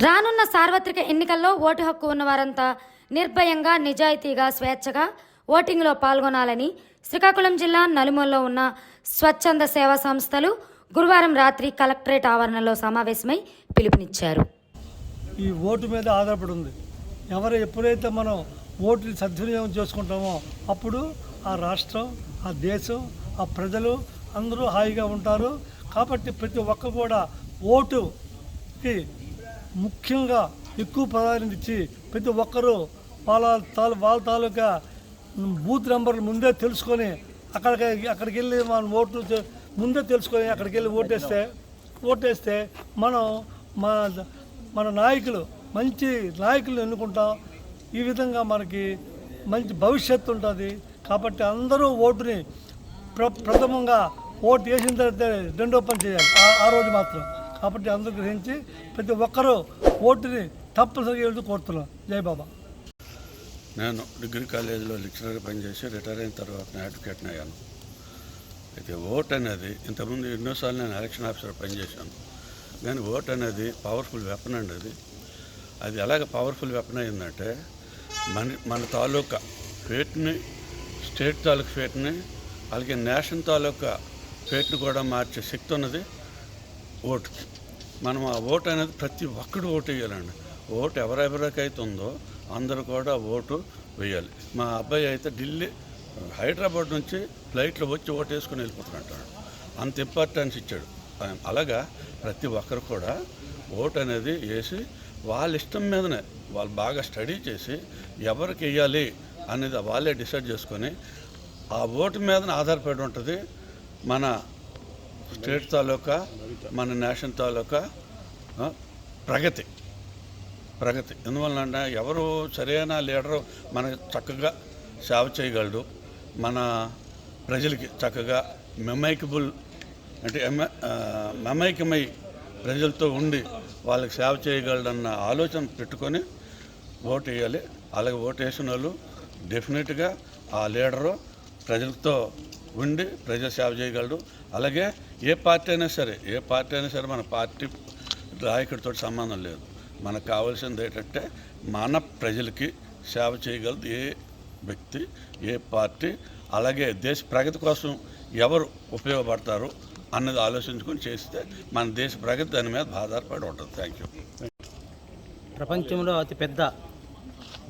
రానున్న సార్వత్రిక ఎన్నికల్లో ఓటు హక్కు ఉన్నవారంతా నిర్భయంగా నిజాయితీగా స్వేచ్ఛగా ఓటింగ్లో పాల్గొనాలని శ్రీకాకుళం జిల్లా నలుమూలలో ఉన్న స్వచ్ఛంద సేవా సంస్థలు గురువారం రాత్రి కలెక్టరేట్ ఆవరణలో సమావేశమై పిలుపునిచ్చారు. ఈ ఓటు మీద ఆధారపడి ఉంది. ఎప్పుడైతే మనం ఓటుని సద్వినియోగం చేసుకుంటామో అప్పుడు ఆ రాష్ట్రం, ఆ దేశం, ఆ ప్రజలు అందరూ హాయిగా ఉంటారు. కాబట్టి ప్రతి ఒక్కరు కూడా ఓటుకి ముఖ్యంగా ఎక్కువ ప్రాధాన్యత ఇచ్చి ప్రతి ఒక్కరూ వాళ్ళ తాలూకా బూత్ నెంబర్లు ముందే తెలుసుకొని అక్కడికి వెళ్ళి మనం ఓట్లు ముందే తెలుసుకొని అక్కడికి వెళ్ళి ఓటేస్తే మనం మన నాయకులు మంచి నాయకులను ఎన్నుకుంటాం. ఈ విధంగా మనకి మంచి భవిష్యత్తు ఉంటుంది. కాబట్టి అందరూ ఓటుని ప్రథమంగా ఓటు వేసిన తర్వాత రెండో పని చేయాలి ఆ రోజు మాత్రం. కాబట్టి అందరూ గ్రహించి ప్రతి ఒక్కరూ ఓటుని తప్పనిసరిగా వెళ్తూ కోరుతున్నాం. జై బాబా. నేను డిగ్రీ కాలేజీలో లెక్చరర్గా పనిచేసి రిటైర్ అయిన తర్వాత అడ్వకేట్ని అయ్యాను. అయితే ఓట్ అనేది ఇంతకుముందు ఎన్నోసార్లు నేను ఎలక్షన్ ఆఫీసర్ పనిచేశాను. కానీ ఓట్ అనేది పవర్ఫుల్ వెపన్ అండి. అది ఎలాగ పవర్ఫుల్ వెపన్ అయిందంటే మన తాలూకా ఫేట్ని, స్టేట్ తాలూకా ఫేట్ని, అలాగే నేషన్ తాలూకా ఫేట్ని కూడా మార్చే శక్తి ఉన్నది ఓటుకి. మనం ఆ ఓటు అనేది ప్రతి ఒక్కడు ఓటు వేయాలండి. ఓటు ఎవరెవరికైతే ఉందో అందరూ కూడా ఓటు వేయాలి. మా అబ్బాయి అయితే హైదరాబాద్ నుంచి ఫ్లైట్లో వచ్చి ఓటు వేసుకొని వెళ్ళిపోతున్నట్టు అంత ఇంపార్టెన్స్ ఇచ్చాడు. అలాగా ప్రతి ఒక్కరు కూడా ఓటు అనేది వేసి వాళ్ళ ఇష్టం మీదనే వాళ్ళు బాగా స్టడీ చేసి ఎవరికి వేయాలి అనేది వాళ్ళే డిసైడ్ చేసుకొని ఆ ఓటు మీదనే ఆధారపడి ఉంటుంది మన స్టేట్ తాలూకా, మన నేషన్ తాలూకా ప్రగతి. ఎందువలన ఎవరు సరైన లీడరు మనకు చక్కగా సేవ చేయగలడు, మన ప్రజలకి చక్కగా మమైకమై ప్రజలతో ఉండి వాళ్ళకి సేవ చేయగలడన్న ఆలోచన పెట్టుకొని ఓటు వేయాలి. అలాగే ఓటు వేసిన వాళ్ళు డెఫినెట్గా ఆ లీడరు ప్రజలతో ఉండి ప్రజల సేవ చేయగలడు. అలాగే ఏ పార్టీ అయినా సరే మన పార్టీ నాయకుడితో సంబంధం లేదు. మనకు కావాల్సింది ఏంటంటే మన ప్రజలకి సేవ చేయగలదు ఏ వ్యక్తి, ఏ పార్టీ, అలాగే దేశ ప్రగతి కోసం ఎవరు ఉపయోగపడతారు అన్నది ఆలోచించుకొని చేస్తే మన దేశ ప్రగతి దాని మీద ఆధారపడి ఉంటుంది. Thank you. ప్రపంచంలో అతిపెద్ద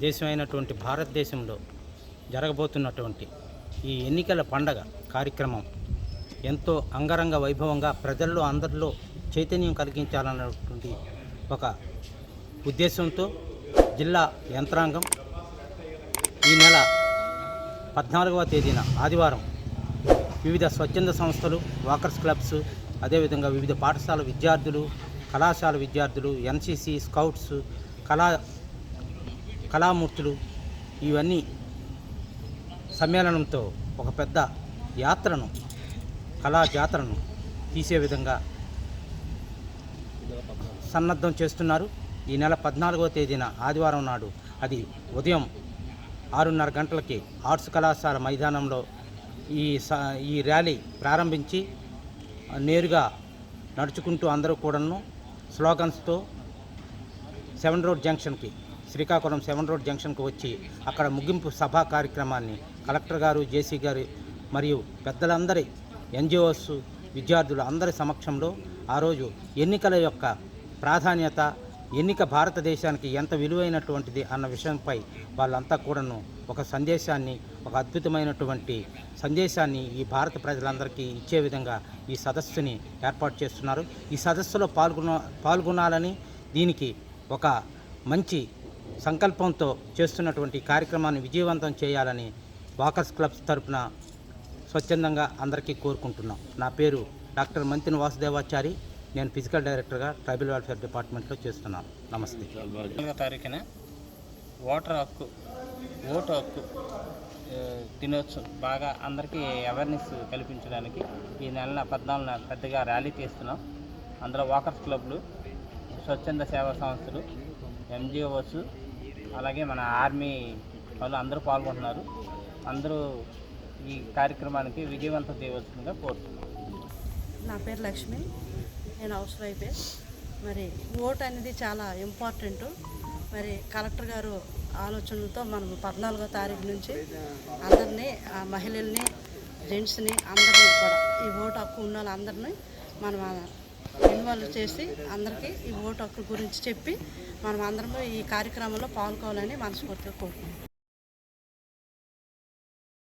దేశమైనటువంటి భారతదేశంలో జరగబోతున్నటువంటి ఈ ఎన్నికల పండగ కార్యక్రమం ఎంతో అంగరంగ వైభవంగా ప్రజల్లో అందరిలో చైతన్యం కలిగించాలన్నటువంటి ఒక ఉద్దేశంతో జిల్లా యంత్రాంగం ఈ నెల 14వ తేదీన ఆదివారం వివిధ స్వచ్ఛంద సంస్థలు, వాకర్స్ క్లబ్స్, అదేవిధంగా వివిధ పాఠశాల విద్యార్థులు, కళాశాల విద్యార్థులు, ఎన్సీసీ, స్కౌట్స్, కళామూర్తులు ఇవన్నీ సమ్మేళనంతో ఒక పెద్ద యాత్రను, కళా జాతరను తీసే విధంగా సన్నద్ధం చేస్తున్నారు. ఈ నెల 14వ తేదీన ఆదివారం నాడు అది ఉదయం 6:30 గంటలకి ఆర్ట్స్ కళాశాల మైదానంలో ఈ ర్యాలీ ప్రారంభించి నేరుగా నడుచుకుంటూ అందరూ కూడాను స్లోగన్స్తో 7 రోడ్ జంక్షన్కి, శ్రీకాకుళం 7 రోడ్ జంక్షన్కి వచ్చి అక్కడ ముగింపు సభా కార్యక్రమాన్ని కలెక్టర్ గారు, జేసీ గారు మరియు పెద్దలందరి ఎన్జిఓస్, విద్యార్థులు అందరి సమక్షంలో ఆ రోజు ఎన్నికల యొక్క ప్రాధాన్యత, ఎన్నిక భారతదేశానికి ఎంత విలువైనటువంటిది అన్న విషయంపై వాళ్ళంతా కూడాను ఒక సందేశాన్ని, ఒక అద్భుతమైనటువంటి సందేశాన్ని ఈ భారత ప్రజలందరికీ ఇచ్చే విధంగా ఈ సదస్సుని ఏర్పాటు చేస్తున్నారు. ఈ సదస్సులో పాల్గొనాలని, దీనికి ఒక మంచి సంకల్పంతో చేస్తున్నటువంటి కార్యక్రమాన్ని విజయవంతం చేయాలని వాకర్స్ క్లబ్స్ తరపున స్వచ్ఛందంగా అందరికీ కోరుకుంటున్నాం. నా పేరు డాక్టర్ మంతిని వాసుదేవాచారి. నేను ఫిజికల్ డైరెక్టర్గా ట్రైబల్ వెల్ఫేర్ డిపార్ట్మెంట్లో చేస్తున్నాను. నమస్తే. 4వ తారీఖున ఓటు హక్కు దినోత్సవం బాగా అందరికీ అవేర్నెస్ కల్పించడానికి ఈ నెల 14న పెద్దగా ర్యాలీ తీస్తున్నాం. అందులో వాకర్స్ క్లబ్లు, స్వచ్ఛంద సేవా సంస్థలు, ఎన్జిఓస్, అలాగే మన ఆర్మీ వాళ్ళు అందరూ పాల్గొంటున్నారు. అందరూ ఈ కార్యక్రమానికి విజయవంతం చేయవలసిందిగా కోరుతున్నాం. నా పేరు లక్ష్మి, నేను హౌస్ వైఫే. మరి ఓటు అనేది చాలా ఇంపార్టెంట్. మరి కలెక్టర్ గారు ఆలోచనలతో మనం 14వ తారీఖు నుంచి అందరినీ మహిళల్ని, జెంట్స్ని అందరినీ కూడా ఈ ఓటు హక్కు ఉన్న వాళ్ళందరినీ మనం ఇన్వాల్వ్ చేసి అందరికీ ఈ ఓటు హక్కు గురించి చెప్పి మనం అందరం ఈ కార్యక్రమంలో పాల్గొనాలని మనస్ఫూర్తిగా కోరుకుంటున్నాం.